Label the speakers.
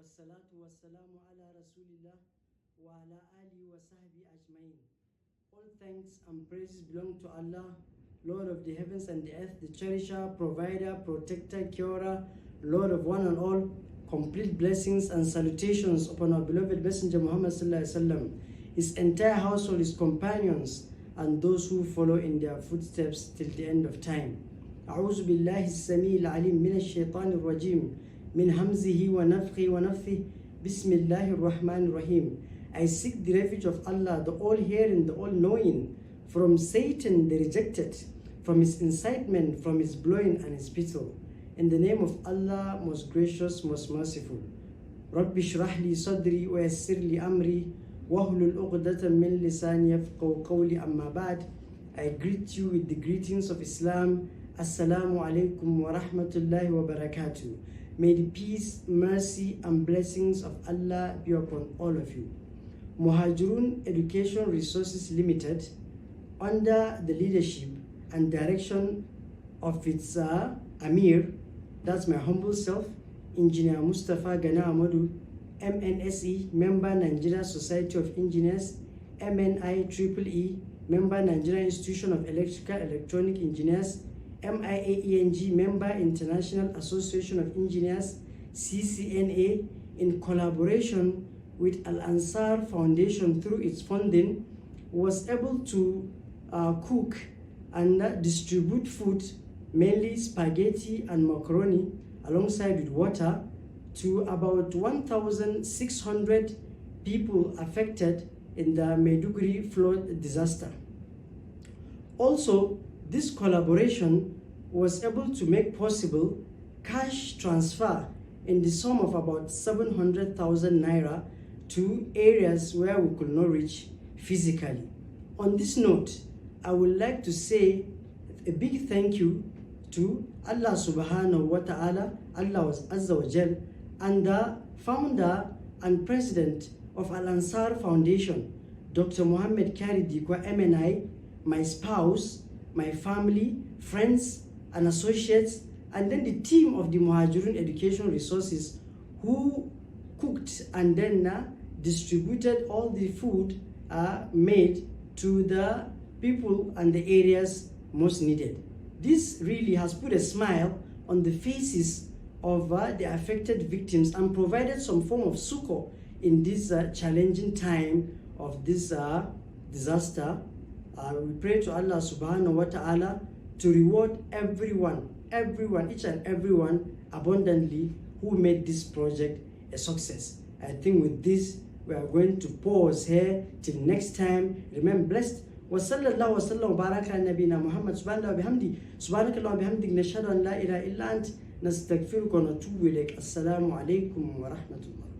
Speaker 1: والصلاة والسلام على رسول الله وعلى آله وصحبه أجمعين. All thanks and praises belong to Allah, Lord of the heavens and the earth, the cherisher, provider, protector, curer, Lord of one and all. Complete blessings and salutations upon our beloved Messenger Muhammad sallallahu alaihi wasallam, his entire household, his companions, and those who follow in their footsteps till the end of time. أعوذ بالله السميع العليم من الشيطان الرجيم من همزه ونفخه ونفثه بسم الله الرحمن الرحيم. I seek the refuge of Allah, the all-hearing, the all-knowing, from Satan the rejected, from his incitement, from his blowing and his spittle. In the name of Allah, most gracious, most merciful. رَبِّ اشْرَحْ لِي صَدْرِي وَيَسِّرْ لِي أَمْرِي وَاحْلُلْ عُقْدَةً مِّن لِسَانِي يَفْقَهُوا قَوْلِي أَمَّا بَعْدُ. I greet you with the greetings of Islam. Assalamu alaikum wa rahmatullahi wa barakatuh. May the peace, mercy and blessings of Allah be upon all of you. Muhajirun Education Resources Limited, under the leadership and direction of its Amir, that's my humble self, Engineer Mustapha Gana Ahmadu, MNSE, member Nigeria Society of Engineers, MNIEEE, member Nigeria Institution of Electrical Electronic Engineers, MIAENG, member International Association of Engineers, CCNA, in collaboration with Al Ansar Foundation through its funding, was able to cook and distribute food, mainly spaghetti and macaroni, alongside with water, to about 1,600 people affected in the Maiduguri Flood Disaster. Also, this collaboration was able to make possible cash transfer in the sum of about 700,000 naira to areas where we could not reach physically. On this note, I would like to say a big thank you to Allah subhanahu wa ta'ala, Allah Azza wa Jal, and the founder and president of Al Ansar Foundation, Dr. Muhammad Kari Dikwa MNI, my spouse, my family, friends and associates, and then the team of the Muhajirun Education Resources who cooked and then distributed all the food made to the people and the areas most needed. This really has put a smile on the faces of the affected victims and provided some form of succor in this challenging time of this disaster. We pray to Allah subhanahu wa ta'ala to reward everyone, each and everyone abundantly who made this project a success. I think with this, we are going to pause here till next time. Remain blessed. وصلى الله وسلم وبارك على نبينا محمد سبحانك اللهم وبحمدك نشهد أن لا إله إلا أنت نستغفرك ونتوب إليك. السلام عليكم ورحمة الله.